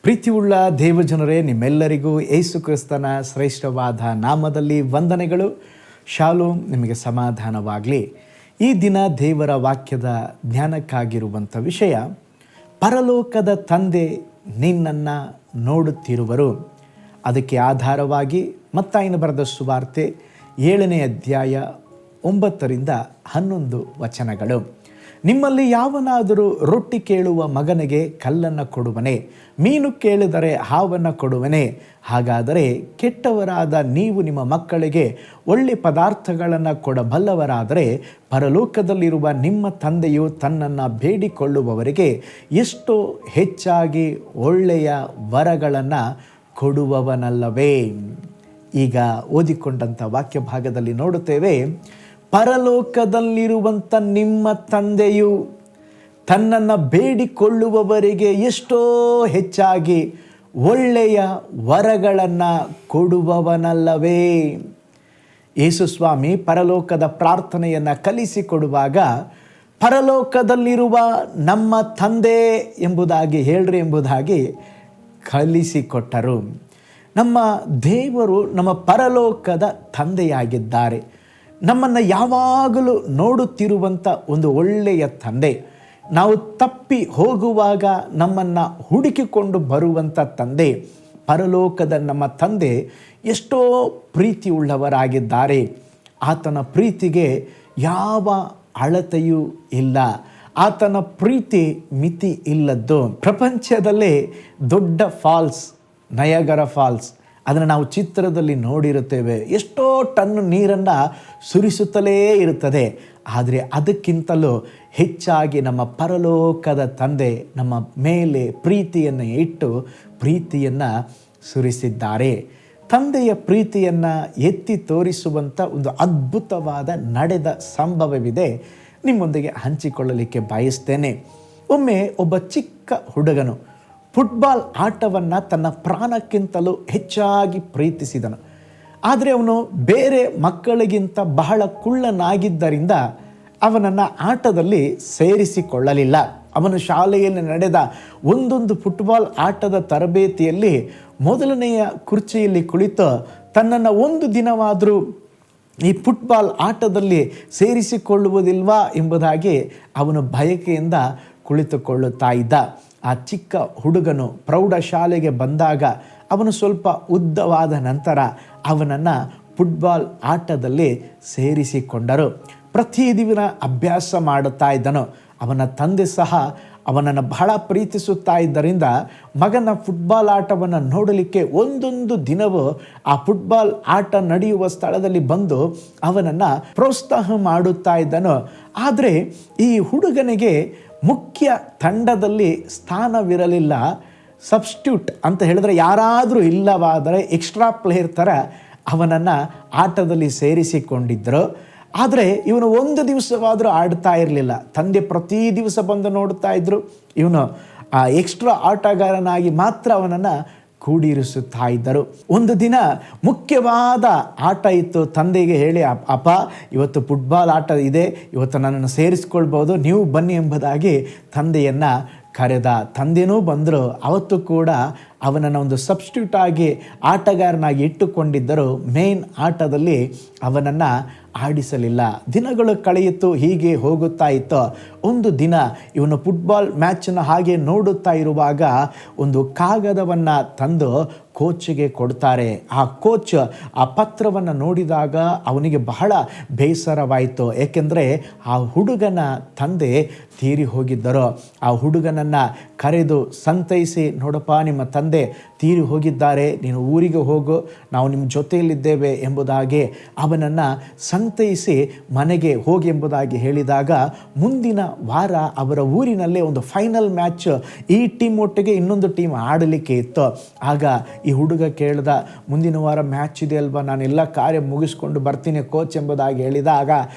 ಪ್ರೀತಿಯುಳ್ಳ ದೇವಜನರೇ, ನಿಮ್ಮೆಲ್ಲರಿಗೂ ಯೇಸು ಕ್ರಿಸ್ತನ ಶ್ರೇಷ್ಠವಾದ ನಾಮದಲ್ಲಿ ವಂದನೆಗಳು. ಶಾಲೋಮ್, ನಿಮಗೆ ಸಮಾಧಾನವಾಗಲಿ. ಈ ದಿನ ದೇವರ ವಾಕ್ಯದ ಜ್ಞಾನಕ್ಕಾಗಿರುವಂಥ ವಿಷಯ, ಪರಲೋಕದ ತಂದೆ ನಿನ್ನನ್ನು ನೋಡುತ್ತಿರುವರು. ಅದಕ್ಕೆ ಆಧಾರವಾಗಿ ಮತ್ತಾಯನು ಬರೆದ ಸುವಾರ್ತೆ 7ನೇ ಅಧ್ಯಾಯ 9-11 ವಚನಗಳು. ನಿಮ್ಮಲ್ಲಿ ಯಾವನಾದರೂ ರೊಟ್ಟಿ ಕೇಳುವ ಮಗನಿಗೆ ಕಲ್ಲನ್ನು ಕೊಡುವನೇ? ಮೀನು ಕೇಳಿದರೆ ಹಾವನ್ನು ಕೊಡುವನೇ? ಹಾಗಾದರೆ ಕೆಟ್ಟವರಾದ ನೀವು ನಿಮ್ಮ ಮಕ್ಕಳಿಗೆ ಒಳ್ಳೆ ಪದಾರ್ಥಗಳನ್ನು ಕೊಡಬಲ್ಲವರಾದರೆ ಪರಲೋಕದಲ್ಲಿರುವ ನಿಮ್ಮ ತಂದೆಯು ತನ್ನನ್ನು ಬೇಡಿಕೊಳ್ಳುವವರಿಗೆ ಎಷ್ಟೋ ಹೆಚ್ಚಾಗಿ ಒಳ್ಳೆಯ ವರಗಳನ್ನು ಕೊಡುವವನಲ್ಲವೇ? ಈಗ ಓದಿಕೊಂಡಂಥ ವಾಕ್ಯ ಭಾಗದಲ್ಲಿ ನೋಡುತ್ತೇವೆ, ಪರಲೋಕದಲ್ಲಿರುವಂಥ ನಿಮ್ಮ ತಂದೆಯು ತನ್ನನ್ನು ಬೇಡಿಕೊಳ್ಳುವವರಿಗೆ ಎಷ್ಟೋ ಹೆಚ್ಚಾಗಿ ಒಳ್ಳೆಯ ವರಗಳನ್ನು ಕೊಡುವವನಲ್ಲವೇ? ಯೇಸು ಸ್ವಾಮಿ ಪರಲೋಕದ ಪ್ರಾರ್ಥನೆಯನ್ನು ಕಲಿಸಿಕೊಡುವಾಗ ಪರಲೋಕದಲ್ಲಿರುವ ನಮ್ಮ ತಂದೆ ಎಂಬುದಾಗಿ ಹೇಳ್ರಿ ಎಂಬುದಾಗಿ ಕಲಿಸಿಕೊಟ್ಟರು. ನಮ್ಮ ದೇವರು ನಮ್ಮ ಪರಲೋಕದ ತಂದೆಯಾಗಿದ್ದಾರೆ. ನಮ್ಮನ್ನು ಯಾವಾಗಲೂ ನೋಡುತ್ತಿರುವಂಥ ಒಂದು ಒಳ್ಳೆಯ ತಂದೆ. ನಾವು ತಪ್ಪಿ ಹೋಗುವಾಗ ನಮ್ಮನ್ನು ಹುಡುಕಿಕೊಂಡು ಬರುವಂಥ ತಂದೆ. ಪರಲೋಕದ ನಮ್ಮ ತಂದೆ ಎಷ್ಟೋ ಪ್ರೀತಿಯುಳ್ಳವರಾಗಿದ್ದಾರೆ. ಆತನ ಪ್ರೀತಿಗೆ ಯಾವ ಅಳತೆಯೂ ಇಲ್ಲ. ಆತನ ಪ್ರೀತಿ ಮಿತಿ ಇಲ್ಲದ್ದು. ಪ್ರಪಂಚದಲ್ಲೇ ದೊಡ್ಡ ಫಾಲ್ಸ್ ನಯಗರ ಫಾಲ್ಸ್, ಅದನ್ನು ನಾವು ಚಿತ್ರದಲ್ಲಿ ನೋಡಿರುತ್ತೇವೆ. ಎಷ್ಟೋ ಟನ್ ನೀರನ್ನು ಸುರಿಸುತ್ತಲೇ ಇರುತ್ತದೆ. ಆದರೆ ಅದಕ್ಕಿಂತಲೂ ಹೆಚ್ಚಾಗಿ ನಮ್ಮ ಪರಲೋಕದ ತಂದೆ ನಮ್ಮ ಮೇಲೆ ಪ್ರೀತಿಯನ್ನು ಇಟ್ಟು ಪ್ರೀತಿಯನ್ನು ಸುರಿಸಿದ್ದಾರೆ. ತಂದೆಯ ಪ್ರೀತಿಯನ್ನು ಎತ್ತಿ ತೋರಿಸುವಂಥ ಒಂದು ಅದ್ಭುತವಾದ ನಡೆದ ಸಂಭವವಿದೆ, ನಿಮ್ಮೊಂದಿಗೆ ಹಂಚಿಕೊಳ್ಳಲಿಕ್ಕೆ ಬಯಸ್ತೇನೆ. ಒಮ್ಮೆ ಒಬ್ಬ ಚಿಕ್ಕ ಹುಡುಗನು ಫುಟ್ಬಾಲ್ ಆಟವನ್ನು ತನ್ನ ಪ್ರಾಣಕ್ಕಿಂತಲೂ ಹೆಚ್ಚಾಗಿ ಪ್ರೀತಿಸಿದನು. ಆದರೆ ಅವನು ಬೇರೆ ಮಕ್ಕಳಿಗಿಂತ ಬಹಳ ಕುಳ್ಳನಾಗಿದ್ದರಿಂದ ಅವನನ್ನು ಆಟದಲ್ಲಿ ಸೇರಿಸಿಕೊಳ್ಳಲಿಲ್ಲ. ಅವನು ಶಾಲೆಯಲ್ಲಿ ನಡೆದ ಒಂದೊಂದು ಫುಟ್ಬಾಲ್ ಆಟದ ತರಬೇತಿಯಲ್ಲಿ ಮೊದಲನೆಯ ಕುರ್ಚಿಯಲ್ಲಿ ಕುಳಿತು ತನ್ನನ್ನು ಒಂದು ದಿನವಾದರೂ ಈ ಫುಟ್ಬಾಲ್ ಆಟದಲ್ಲಿ ಸೇರಿಸಿಕೊಳ್ಳುವುದಿಲ್ವಾ ಎಂಬುದಾಗಿ ಅವನು ಬಯಕೆಯಿಂದ ಕುಳಿತುಕೊಳ್ಳುತ್ತಾ ಇದ್ದ. ಆ ಚಿಕ್ಕ ಹುಡುಗನು ಪ್ರೌಢಶಾಲೆಗೆ ಬಂದಾಗ ಅವನು ಸ್ವಲ್ಪ ಉದ್ದವಾದ ನಂತರ ಅವನನ್ನು ಫುಟ್ಬಾಲ್ ಆಟದಲ್ಲಿ ಸೇರಿಸಿಕೊಂಡರು. ಪ್ರತಿದಿನ ಅಭ್ಯಾಸ ಮಾಡುತ್ತಾ ಇದ್ದನು. ಅವನ ತಂದೆ ಸಹ ಅವನನ್ನು ಬಹಳ ಪ್ರೀತಿಸುತ್ತಾ ಇದ್ದರಿಂದ ಮಗನ ಫುಟ್ಬಾಲ್ ಆಟವನ್ನು ನೋಡಲಿಕ್ಕೆ ಒಂದೊಂದು ದಿನವೂ ಆ ಫುಟ್ಬಾಲ್ ಆಟ ನಡೆಯುವ ಸ್ಥಳದಲ್ಲಿ ಬಂದು ಅವನನ್ನು ಪ್ರೋತ್ಸಾಹ ಮಾಡುತ್ತಾ ಇದ್ದನು. ಆದರೆ ಈ ಹುಡುಗನಿಗೆ ಮುಖ್ಯ ತಂಡದಲ್ಲಿ ಸ್ಥಾನವಿರಲಿಲ್ಲ. ಸಬ್ಸ್ಟ್ಯೂಟ್ ಅಂತ ಹೇಳಿದ್ರೆ ಯಾರಾದರೂ ಇಲ್ಲವಾದರೆ ಎಕ್ಸ್ಟ್ರಾ ಪ್ಲೇಯರ್ ಥರ ಅವನನ್ನು ಆಟದಲ್ಲಿ ಸೇರಿಸಿಕೊಂಡಿದ್ದರು. ಆದರೆ ಇವನು ಒಂದು ದಿವಸವಾದರೂ ಆಡ್ತಾ ಇರಲಿಲ್ಲ. ತಂದೆ ಪ್ರತಿ ದಿವಸ ಬಂದು ನೋಡ್ತಾ ಇದ್ದರು. ಇವನು ಆ ಎಕ್ಸ್ಟ್ರಾ ಆಟಗಾರನಾಗಿ ಮಾತ್ರ ಅವನನ್ನು ಕೂಡಿರಿಸುತ್ತಾ ಇದ್ದರು. ಒಂದು ದಿನ ಮುಖ್ಯವಾದ ಆಟ ಇತ್ತು. ತಂದೆಗೆ ಹೇಳಿ, ಅಪ್ಪ ಇವತ್ತು ಫುಟ್ಬಾಲ್ ಆಟ ಇದೆ, ಇವತ್ತು ನನ್ನನ್ನು ಸೇರಿಸ್ಕೊಳ್ಬೋದು, ನೀವು ಬನ್ನಿ ಎಂಬುದಾಗಿ ತಂದೆಯನ್ನು ಕರೆದ. ತಂದೆನೂ ಬಂದರು. ಅವತ್ತು ಕೂಡ ಅವನನ್ನು ಒಂದು ಸಬ್ಸ್ಟಿಟ್ಯೂಟ್ ಆಗಿ ಆಟಗಾರನಾಗಿ ಇಟ್ಟುಕೊಂಡಿದ್ದರು. ಮೇನ್ ಆಟದಲ್ಲಿ ಅವನನ್ನು ಆಡಿಸಲಿಲ್ಲ. ದಿನಗಳು ಕಳೆಯಿತು, ಹೀಗೆ ಹೋಗುತ್ತಾ ಇತ್ತು. ಒಂದು ದಿನ ಇವನು ಫುಟ್ಬಾಲ್ ಮ್ಯಾಚನ್ನು ಹಾಗೆ ನೋಡುತ್ತಾ ಇರುವಾಗ ಒಂದು ಕಾಗದವನ್ನು ತಂದು ಕೋಚ್ಗೆ ಕೊಡ್ತಾರೆ. ಆ ಕೋಚ್ ಆ ಪತ್ರವನ್ನು ನೋಡಿದಾಗ ಅವನಿಗೆ ಬಹಳ ಬೇಸರವಾಯಿತು. ಏಕೆಂದರೆ ಆ ಹುಡುಗನ ತಂದೆ ತೀರಿ ಹೋಗಿದ್ದರು. ಆ ಹುಡುಗನನ್ನು ಕರೆದು ಸಂತೈಸಿ, ನೋಡಪ್ಪ ನಿಮ್ಮ ತಂದೆ ತೀರಿ ಹೋಗಿದ್ದಾರೆ, ನೀನು ಊರಿಗೆ ಹೋಗು, ನಾವು ನಿಮ್ಮ ಜೊತೆಯಲ್ಲಿದ್ದೇವೆ ಎಂಬುದಾಗಿ ಅವನನ್ನು ಸಂತೈಸಿ ಮನೆಗೆ ಹೋಗಿ ಎಂಬುದಾಗಿ ಹೇಳಿದಾಗ ಮುಂದಿನ ವಾರ ಅವರ ಊರಿನಲ್ಲೇ ಒಂದು ಫೈನಲ್ ಮ್ಯಾಚ್ ಈ ಟೀಮ್ ಒಟ್ಟಿಗೆ ಇನ್ನೊಂದು ಟೀಮ್ ಆಡಲಿಕ್ಕೆ ಇತ್ತು. ಆಗ ಈ ಹುಡುಗ ಕೇಳ್ದ, ಮುಂದಿನ ವಾರ ಮ್ಯಾಚ್ ಇದೆ ಅಲ್ವಾ, ನಾನೆಲ್ಲ ಕಾರ್ಯ ಮುಗಿಸ್ಕೊಂಡು ಬರ್ತೀನಿ ಕೋಚ್ ಎಂಬುದಾಗಿ ಹೇಳಿದಾಗ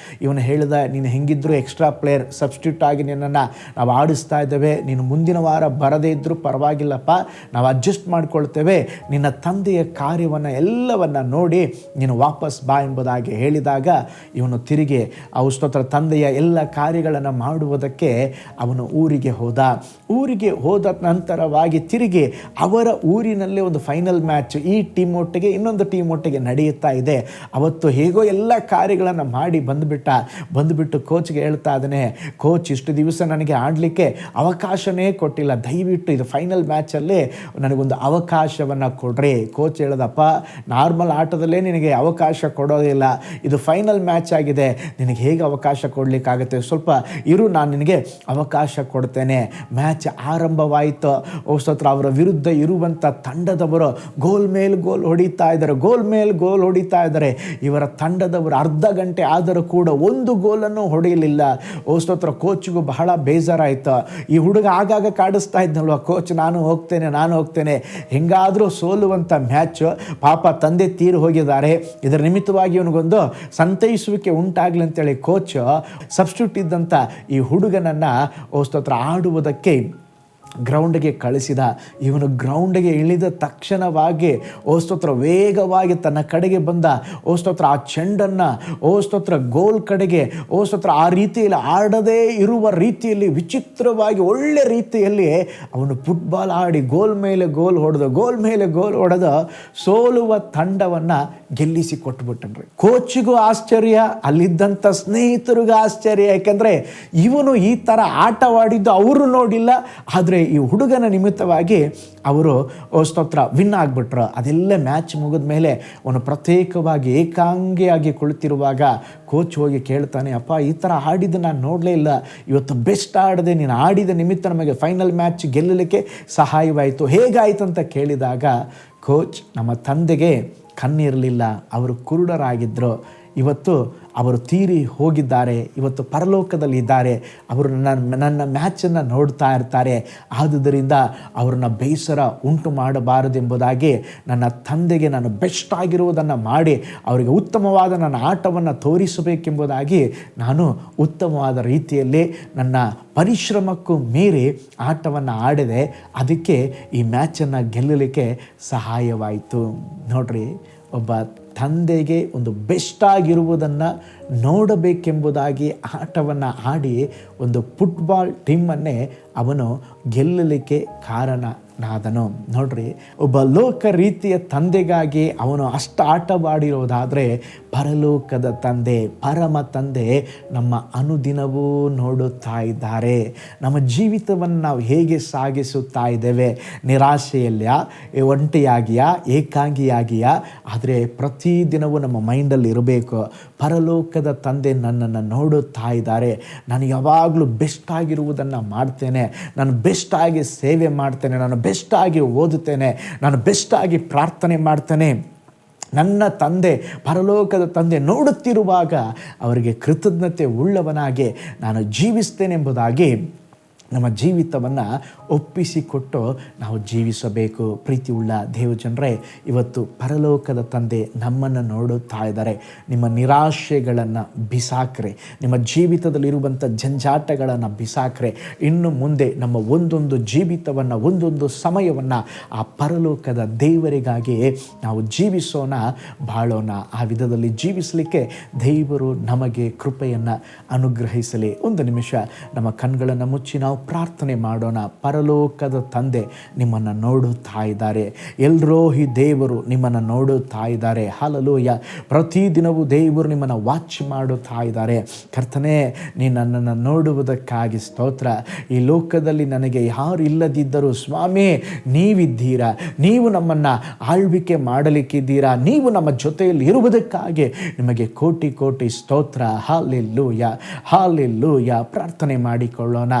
ಇವನು ಹೇಳಿದ, ನೀನು ಹೆಂಗಿದ್ರು ಎಕ್ಸ್ಟ್ರಾ ಪ್ಲೇಯರ್, ಸಬ್ಸ್ಟಿಟ್ಯೂಟ್ ಆಗಿ ನಿನ್ನನ್ನು ನಾವು ಆಡಿಸ್ತಾ ಇದ್ದೇವೆ, ನೀನು ಮುಂದಿನ ವಾರ ಬರದೇ ಇದ್ದರೂ ಪರವಾಗಿಲ್ಲಪ್ಪ, ನಾವು ಅಡ್ಜಸ್ಟ್ ಮಾಡ್ಕೊಳ್ತೇವೆ, ನಿನ್ನ ತಂದೆಯ ಕಾರ್ಯವನ್ನು ಎಲ್ಲವನ್ನು ನೋಡಿ ನೀನು ವಾಪಸ್ ಬಾ ಎಂಬುದಾಗಿ ಹೇಳಿದಾಗ ಇವನು ತಿರುಗಿ ಸ್ತೋತ್ರ ತಂದೆಯ ಎಲ್ಲ ಕಾರ್ಯಗಳನ್ನು ಮಾಡುವುದಕ್ಕೆ ಅವನು ಊರಿಗೆ ಹೋದ ನಂತರವಾಗಿ ತಿರುಗಿ ಅವರ ಊರಿನಲ್ಲೇ ಒಂದು ಫೈನಲ್ ಮ್ಯಾಚ್ ಈ ಟೀಮ್ ಒಟ್ಟಿಗೆ ಇನ್ನೊಂದು ಟೀಮ್ ಒಟ್ಟಿಗೆ ನಡೆಯುತ್ತಾ ಇದೆ. ಅವತ್ತು ಹೇಗೋ ಎಲ್ಲ ಕಾರ್ಯಗಳನ್ನು ಮಾಡಿ ಬಂದುಬಿಟ್ಟು ಕೋಚ್ಗೆ ಹೇಳ್ತಾ ಇದ್ದಾನೆ, ಕೋಚ್ ಇಷ್ಟು ದಿವಸ ನನಗೆ ಆಡಲಿಕ್ಕೆ ಅವಕಾಶನೇ ಕೊಟ್ಟಿಲ್ಲ, ದಯವಿಟ್ಟು ಇದು ಫೈನಲ್ ಮ್ಯಾಚಲ್ಲಿ ನನಗೊಂದು ಅವಕಾಶವನ್ನು ಕೊಡ್ರಿ. ಕೋಚ್ ಹೇಳೋದಪ್ಪ, ನಾರ್ಮಲ್ ಆಟದಲ್ಲೇ ನಿನಗೆ ಅವಕಾಶ ಕೊಡೋದಿಲ್ಲ, ಇದು ಫೈನಲ್ ಮ್ಯಾಚ್ ಆಗಿದೆ, ನಿನಗೆ ಹೇಗೆ ಅವಕಾಶ ಕೊಡಲಿಕ್ಕಾಗುತ್ತೆ, ಸ್ವಲ್ಪ ಇರು, ನಾನು ನಿನಗೆ ಅವಕಾಶ ಕೊಡ್ತೇನೆ. ಮ್ಯಾಚ್ ಆರಂಭವಾಯಿತು. ಸ್ತೋತ್ರ ಅವರ ವಿರುದ್ಧ ಇರುವಂಥ ತಂಡದವರು ಗೋಲ್ ಮೇಲೆ ಗೋಲ್ ಹೊಡಿತಾ ಇದ್ದಾರೆ. ಇವರ ತಂಡದವರು ಅರ್ಧ ಗಂಟೆ ಆದರೂ ಕೂಡ ಒಂದು ಗೋಲನ್ನು ಹೊಡೆಯಲಿಲ್ಲ. ಸ್ತೋತ್ರ ಕೋಚ್ಗೂ ಬಹಳ ಬೇಜಾರಾಯಿತು. ಈ ಹುಡುಗ ಆಗಾಗ ಕಾಡಿಸ್ತಾ ಇದ್ನಲ್ವ, ಕೋಚ್ ನಾನು ಹೋಗ್ತೇನೆ, ಹೆಂಗಾದರೂ ಸೋಲುವಂಥ ಮ್ಯಾಚ್, ಪಾಪ ತಂದೆ ತೀರು ಹೋಗಿದ್ದಾರೆ, ಇದರ ನಿಮಿತ್ತವಾಗಿ ಇವನಿಗೊಂದು ಸಂತೈಸುವಿಕೆ ಉಂಟಾಗಲಿ ಅಂತೇಳಿ ಕೋಚ್ ಸಬ್ಸ್ಟಿಟ್ಯೂಟ್ ಇದ್ದಂಥ ಈ ಹುಡುಗನನ್ನು ಸ್ತೋತ್ರ ಆಡುವುದಕ್ಕೆ ಗ್ರೌಂಡ್ಗೆ ಕಳಿಸಿದ. ಇವನು ಗ್ರೌಂಡ್ಗೆ ಇಳಿದ ತಕ್ಷಣವಾಗಿ ಸ್ತೋತ್ರ ವೇಗವಾಗಿ ತನ್ನ ಕಡೆಗೆ ಬಂದ. ಸ್ತೋತ್ರ ಆ ಚೆಂಡನ್ನು ಸ್ತೋತ್ರ ಗೋಲ್ ಕಡೆಗೆ ಸ್ತೋತ್ರ ಆ ರೀತಿಯಲ್ಲಿ ಆಡದೇ ಇರುವ ರೀತಿಯಲ್ಲಿ ವಿಚಿತ್ರವಾಗಿ ಒಳ್ಳೆ ರೀತಿಯಲ್ಲಿ ಅವನು ಫುಟ್ಬಾಲ್ ಆಡಿ ಗೋಲ್ ಮೇಲೆ ಗೋಲ್ ಹೊಡೆದು ಸೋಲುವ ತಂಡವನ್ನು ಗೆಲ್ಲಿಸಿ ಕೊಟ್ಟುಬಿಟ್ಟನ್ರಿ. ಕೋಚಿಗೂ ಆಶ್ಚರ್ಯ, ಅಲ್ಲಿದ್ದಂಥ ಸ್ನೇಹಿತರಿಗೂ ಆಶ್ಚರ್ಯ. ಯಾಕೆಂದರೆ ಇವನು ಈ ಥರ ಆಟವಾಡಿದ್ದು ಅವರು ನೋಡಿಲ್ಲ, ಆದರೆ ಈ ಹುಡುಗನ ನಿಮಿತ್ತವಾಗಿ ಅವರು ಸ್ತೋತ್ರ ವಿನ್ ಆಗಿಬಿಟ್ರು. ಅದೆಲ್ಲ ಮ್ಯಾಚ್ ಮುಗಿದ ಮೇಲೆ ಅವನು ಪ್ರತ್ಯೇಕವಾಗಿ ಏಕಾಂಗಿಯಾಗಿ ಕುಳಿತಿರುವಾಗ ಕೋಚ್ ಹೋಗಿ ಕೇಳ್ತಾನೆ, ಅಪ್ಪ ಈ ಥರ ಆಡಿದ್ದು ನಾನು ನೋಡಲೇ ಇಲ್ಲ, ಇವತ್ತು ಬೆಸ್ಟ್ ಆಡಿದೆ, ನೀನು ಆಡಿದ ನಿಮಿತ್ತ ನಮಗೆ ಫೈನಲ್ ಮ್ಯಾಚ್ ಗೆಲ್ಲಲಿಕ್ಕೆ ಸಹಾಯವಾಯಿತು, ಹೇಗಾಯಿತು ಅಂತ ಕೇಳಿದಾಗ ಕೋಚ್, ನಮ್ಮ ತಂದೆಗೆ ಕಣ್ಣಿರಲಿಲ್ಲ, ಅವರು ಕುರುಡರಾಗಿದ್ದರು, ಇವತ್ತು ಅವರು ತೀರಿ ಹೋಗಿದ್ದಾರೆ, ಇವತ್ತು ಪರಲೋಕದಲ್ಲಿ ಇದ್ದಾರೆ, ಅವರು ನನ್ನ ಮ್ಯಾಚನ್ನು ನೋಡ್ತಾ ಇರ್ತಾರೆ, ಆದುದರಿಂದ ಅವ್ರನ್ನ ಬೇಸರ ಉಂಟು ಮಾಡಬಾರದೆಂಬುದಾಗಿ ನನ್ನ ತಂದೆಗೆ ನಾನು ಬೆಸ್ಟ್ ಆಗಿರುವುದನ್ನು ಮಾಡಿ ಅವರಿಗೆ ಉತ್ತಮವಾದ ನನ್ನ ಆಟವನ್ನು ತೋರಿಸಬೇಕೆಂಬುದಾಗಿ ನಾನು ಉತ್ತಮವಾದ ರೀತಿಯಲ್ಲಿ ನನ್ನ ಪರಿಶ್ರಮಕ್ಕೂ ಮೀರಿ ಆಟವನ್ನು ಆಡಿದೆ, ಅದಕ್ಕೆ ಈ ಮ್ಯಾಚನ್ನು ಗೆಲ್ಲಲಿಕ್ಕೆ ಸಹಾಯವಾಯಿತು. ನೋಡ್ರಿ, ಒಬ್ಬ ತಂದೆಗೆ ಒಂದು ಬೆಸ್ಟ್ ಆಗಿರುವುದನ್ನು ನೋಡಬೇಕೆಂಬುದಾಗಿ ಆಟವನ್ನು ಆಡಿ ಒಂದು ಫುಟ್ಬಾಲ್ ಟೀಮನ್ನೇ ಅವನು ಗೆಲ್ಲಲಿಕ್ಕೆ ಕಾರಣನಾದನು. ನೋಡ್ರಿ, ಒಬ್ಬ ಲೋಕ ರೀತಿಯ ತಂದೆಗಾಗಿ ಅವನು ಅಷ್ಟು ಆಟವಾಡಿರೋದಾದರೆ ಪರಲೋಕದ ತಂದೆ, ಪರಮ ತಂದೆ ನಮ್ಮ ಅನುದಿನವೂ ನೋಡುತ್ತಾ ಇದ್ದಾರೆ. ನಮ್ಮ ಜೀವಿತವನ್ನು ನಾವು ಹೇಗೆ ಸಾಗಿಸುತ್ತಾ ಇದ್ದೇವೆ, ನಿರಾಶೆಯಲ್ಲಿಯಾ, ಒಂಟಿಯಾಗಿಯಾ, ಏಕಾಂಗಿಯಾಗಿಯಾ, ಆದರೆ ಪ್ರತಿದಿನವೂ ನಮ್ಮ ಮೈಂಡಲ್ಲಿ ಇರಬೇಕು, ಪರಲೋಕದ ತಂದೆ ನನ್ನನ್ನು ನೋಡುತ್ತಾ ಇದ್ದಾರೆ, ನಾನು ಯಾವಾಗಲೂ ಬೆಸ್ಟ್ ಆಗಿರುವುದನ್ನು ಮಾಡ್ತೇನೆ, ನಾನು ಬೆಸ್ಟಾಗಿ ಸೇವೆ ಮಾಡ್ತೇನೆ, ನಾನು ಬೆಸ್ಟಾಗಿ ಓದುತ್ತೇನೆ, ನಾನು ಬೆಸ್ಟಾಗಿ ಪ್ರಾರ್ಥನೆ ಮಾಡ್ತೇನೆ, ನನ್ನ ತಂದೆ ಪರಲೋಕದ ತಂದೆ ನೋಡುತ್ತಿರುವಾಗ ಅವರಿಗೆ ಕೃತಜ್ಞತೆ ಉಳ್ಳವನಾಗಿ ನಾನು ಜೀವಿಸ್ತೇನೆಂಬುದಾಗಿ ನಮ್ಮ ಜೀವಿತವನ್ನು ಒಪ್ಪಿಸಿಕೊಟ್ಟು ನಾವು ಜೀವಿಸಬೇಕು. ಪ್ರೀತಿ ಉಳ್ಳ ದೇವಜನರೇ, ಇವತ್ತು ಪರಲೋಕದ ತಂದೆ ನಮ್ಮನ್ನು ನೋಡುತ್ತಾ ಇದ್ದಾರೆ. ನಿಮ್ಮ ನಿರಾಶೆಗಳನ್ನು ಬಿಸಾಕ್ರೆ, ನಿಮ್ಮ ಜೀವಿತದಲ್ಲಿರುವಂಥ ಜಂಜಾಟಗಳನ್ನು ಬಿಸಾಕ್ರೆ, ಇನ್ನು ಮುಂದೆ ನಮ್ಮ ಒಂದೊಂದು ಜೀವಿತವನ್ನು, ಒಂದೊಂದು ಸಮಯವನ್ನು ಆ ಪರಲೋಕದ ದೇವರಿಗಾಗಿ ನಾವು ಜೀವಿಸೋಣ, ಬಾಳೋಣ. ಆ ವಿಧದಲ್ಲಿ ಜೀವಿಸಲಿಕ್ಕೆ ದೇವರು ನಮಗೆ ಕೃಪೆಯನ್ನು ಅನುಗ್ರಹಿಸಲಿ. ಒಂದು ನಿಮಿಷ ನಮ್ಮ ಕಣ್ಗಳನ್ನು ಮುಚ್ಚಿ ನಾವು ಪ್ರಾರ್ಥನೆ ಮಾಡೋಣ. ಪರಲೋಕದ ತಂದೆ ನಿಮ್ಮನ್ನು ನೋಡುತ್ತಾ ಇದ್ದಾರೆ, ಎಲ್ರೋಹಿ ದೇವರು ನಿಮ್ಮನ್ನು ನೋಡುತ್ತಾ ಇದ್ದಾರೆ. ಹಲ್ಲೆಲೂಯಾ. ಪ್ರತಿದಿನವೂ ದೇವರು ನಿಮ್ಮನ್ನು ವಾಚ್ ಮಾಡುತ್ತಾ ಇದ್ದಾರೆ. ಕರ್ತನೇ, ನೀನು ನನ್ನನ್ನು ನೋಡುವುದಕ್ಕಾಗಿ ಸ್ತೋತ್ರ. ಈ ಲೋಕದಲ್ಲಿ ನನಗೆ ಯಾರು ಇಲ್ಲದಿದ್ದರೂ ಸ್ವಾಮಿ ನೀವಿದ್ದೀರಾ, ನೀವು ನಮ್ಮನ್ನು ಆಳ್ವಿಕೆ ಮಾಡಲಿಕ್ಕಿದ್ದೀರಾ, ನೀವು ನಮ್ಮ ಜೊತೆಯಲ್ಲಿ ಇರುವುದಕ್ಕಾಗಿ ನಿಮಗೆ ಕೋಟಿ ಕೋಟಿ ಸ್ತೋತ್ರ. Hallelujah, hallelujah. ಪ್ರಾರ್ಥನೆ ಮಾಡಿಕೊಳ್ಳೋಣ.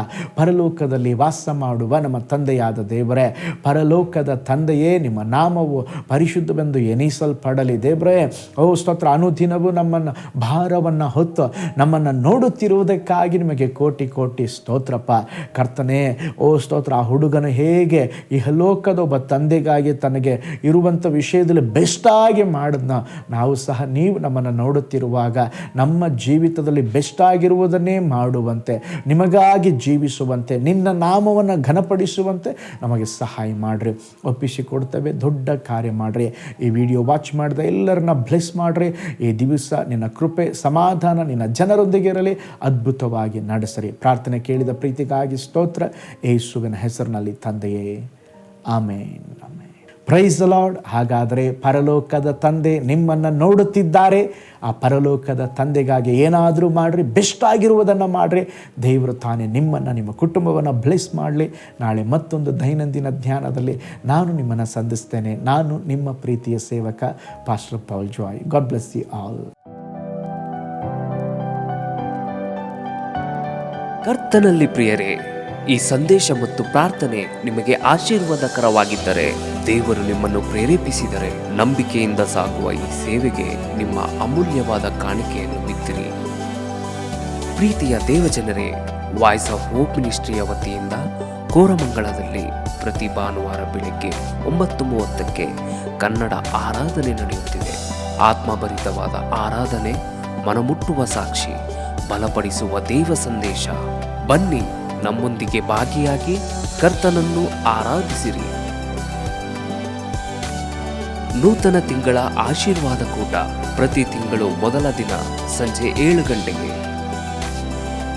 ಪರಲೋಕದಲ್ಲಿ ವಾಸ ಮಾಡುವ ನಮ್ಮ ತಂದೆಯಾದ ದೇವರೇ, ಪರಲೋಕದ ತಂದೆಯೇ, ನಿಮ್ಮ ನಾಮವು ಪರಿಶುದ್ಧವೆಂದು ಎನಿಸಲ್ಪಡಲಿ ದೇವರೇ. ಓ ಸ್ತೋತ್ರ, ಅನುದಿನವೂ ನಮ್ಮನ್ನು ಭಾರವನ್ನು ಹೊತ್ತು ನಮ್ಮನ್ನು ನೋಡುತ್ತಿರುವುದಕ್ಕಾಗಿ ನಿಮಗೆ ಕೋಟಿ ಕೋಟಿ ಸ್ತೋತ್ರಪ್ಪ ಕರ್ತನೇ. ಓ ಸ್ತೋತ್ರ, ಆ ಹುಡುಗನು ಹೇಗೆ ಇಹಲೋಕದ ಒಬ್ಬ ತಂದೆಗಾಗಿ ತನಗೆ ಇರುವಂಥ ವಿಷಯದಲ್ಲಿ ಬೆಸ್ಟಾಗಿ ಮಾಡಿದ್ನ, ನಾವು ಸಹ ನೀವು ನಮ್ಮನ್ನು ನೋಡುತ್ತಿರುವಾಗ ನಮ್ಮ ಜೀವಿತದಲ್ಲಿ ಬೆಸ್ಟ್ ಆಗಿರುವುದನ್ನೇ ಮಾಡುವಂತೆ, ನಿಮಗಾಗಿ ಜೀವಿಸುವಂತೆ, ನಿನ್ನ ನಾಮವನ್ನು ಘನಪಡಿಸುವಂತೆ ನಮಗೆ ಸಹಾಯ ಮಾಡಿರಿ. ಒಪ್ಪಿಸಿಕೊಡ್ತೇವೆ, ದೊಡ್ಡ ಕಾರ್ಯ ಮಾಡಿರಿ. ಈ ವಿಡಿಯೋ ವಾಚ್ ಮಾಡಿದ ಎಲ್ಲರನ್ನ ಬ್ಲೆಸ್ ಮಾಡಿರಿ. ಈ ದಿವಸ ನಿನ್ನ ಕೃಪೆ ಸಮಾಧಾನ ನಿನ್ನ ಜನರೊಂದಿಗೆ ಇರಲಿ. ಅದ್ಭುತವಾಗಿ ನಡೆಸರಿ. ಪ್ರಾರ್ಥನೆ ಕೇಳಿದ ಪ್ರೀತಿಗಾಗಿ ಸ್ತೋತ್ರ, ಯೇಸುವಿನ ಹೆಸರಿನಲ್ಲಿ ತಂದೆಯೇ, ಆಮೇನ್. Praise the lord. ಹಾಗಾದರೆ ಪರಲೋಕದ ತಂದೆ ನಿಮ್ಮನ್ನು ನೋಡುತ್ತಿದ್ದಾರೆ. ಆ ಪರಲೋಕದ ತಂದೆಗಾಗಿ ಏನಾದರೂ ಮಾಡಿರಿ, ಬೆಸ್ಟ್ ಆಗಿರುವುದನ್ನು ಮಾಡಿರಿ. ದೇವರು ತಾನೇ ನಿಮ್ಮನ್ನು, ನಿಮ್ಮ ಕುಟುಂಬವನ್ನು ಬ್ಲೆಸ್ ಮಾಡಲಿ. ನಾಳೆ ಮತ್ತೊಂದು ದೈನಂದಿನ ಧ್ಯಾನದಲ್ಲಿ ನಾನು ನಿಮ್ಮನ್ನು ಸಂಧಿಸ್ತೇನೆ. ನಾನು ನಿಮ್ಮ ಪ್ರೀತಿಯ ಸೇವಕ pastor Paul Joy. God bless you all. ಕರ್ತನಲ್ಲಿ ಪ್ರಿಯರೇ, ಈ ಸಂದೇಶ ಮತ್ತು ಪ್ರಾರ್ಥನೆ ನಿಮಗೆ ಆಶೀರ್ವಾದಕರವಾಗಿದ್ದರೆ, ದೇವರು ನಿಮ್ಮನ್ನು ಪ್ರೇರೇಪಿಸಿದರೆ, ನಂಬಿಕೆಯಿಂದ ಸಾಗುವ ಈ ಸೇವೆಗೆ ನಿಮ್ಮ ಅಮೂಲ್ಯವಾದ ಕಾಣಿಕೆಯನ್ನು ಬಿತ್ತಿರಿ. ಪ್ರೀತಿಯ ದೇವಜನರೇ, ವಾಯ್ಸ್ ಆಫ್ ಹೋಪ್ ಮಿನಿಸ್ಟ್ರಿಯ ವತಿಯಿಂದ ಕೋರಮಂಗಲದಲ್ಲಿ ಪ್ರತಿ ಭಾನುವಾರ ಬೆಳಿಗ್ಗೆ 9:30ಕ್ಕೆ ಕನ್ನಡ ಆರಾಧನೆ ನಡೆಯುತ್ತಿದೆ. ಆತ್ಮಭರಿತವಾದ ಆರಾಧನೆ, ಮನಮುಟ್ಟುವ ಸಾಕ್ಷಿ, ಬಲಪಡಿಸುವ ದೇವ ಸಂದೇಶ. ಬನ್ನಿ, ನಮ್ಮೊಂದಿಗೆ ಭಾಗಿಯಾಗಿ ಕರ್ತನನ್ನು ಆರಾಧಿಸಿರಿ. ನೂತನ ತಿಂಗಳ ಆಶೀರ್ವಾದ ಕೂಟ ಪ್ರತಿ ತಿಂಗಳು ಮೊದಲ ದಿನ ಸಂಜೆ 7 ಗಂಟೆಗೆ.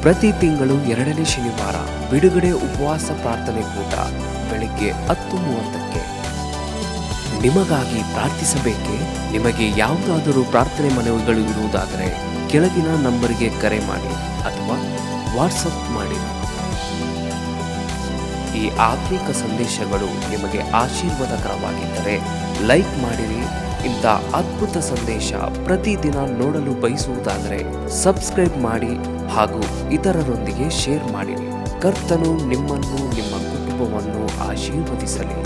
ಪ್ರತಿ ತಿಂಗಳು 2ನೇ ಶನಿವಾರ ಬಿಡುಗಡೆ ಉಪವಾಸ ಪ್ರಾರ್ಥನೆ ಕೂಟ ಬೆಳಿಗ್ಗೆ 10:30ಕ್ಕೆ. ನಿಮಗಾಗಿ ಪ್ರಾರ್ಥಿಸಬೇಕೆ? ನಿಮಗೆ ಯಾವುದಾದರೂ ಪ್ರಾರ್ಥನೆ ಮನವಿಗಳು ಇರುವುದಾದರೆ ಕೆಳಗಿನ ನಂಬರಿಗೆ ಕರೆ ಮಾಡಿ ಅಥವಾ ವಾಟ್ಸಪ್ ಮಾಡಿ. ಈ ಆತ್ಮಿಕ ಸಂದೇಶಗಳು ನಿಮಗೆ ಆಶೀರ್ವಾದಕರವಾಗಿದ್ದರೆ ಲೈಕ್ ಮಾಡಿರಿ. ಇಂಥ ಅದ್ಭುತ ಸಂದೇಶ ಪ್ರತಿದಿನ ನೋಡಲು ಬಯಸುವುದಾದರೆ ಸಬ್ಸ್ಕ್ರೈಬ್ ಮಾಡಿ ಹಾಗೂ ಇತರರೊಂದಿಗೆ ಶೇರ್ ಮಾಡಿರಿ. ಕರ್ತನು ನಿಮ್ಮನ್ನು, ನಿಮ್ಮ ಕುಟುಂಬವನ್ನು ಆಶೀರ್ವದಿಸಲಿ.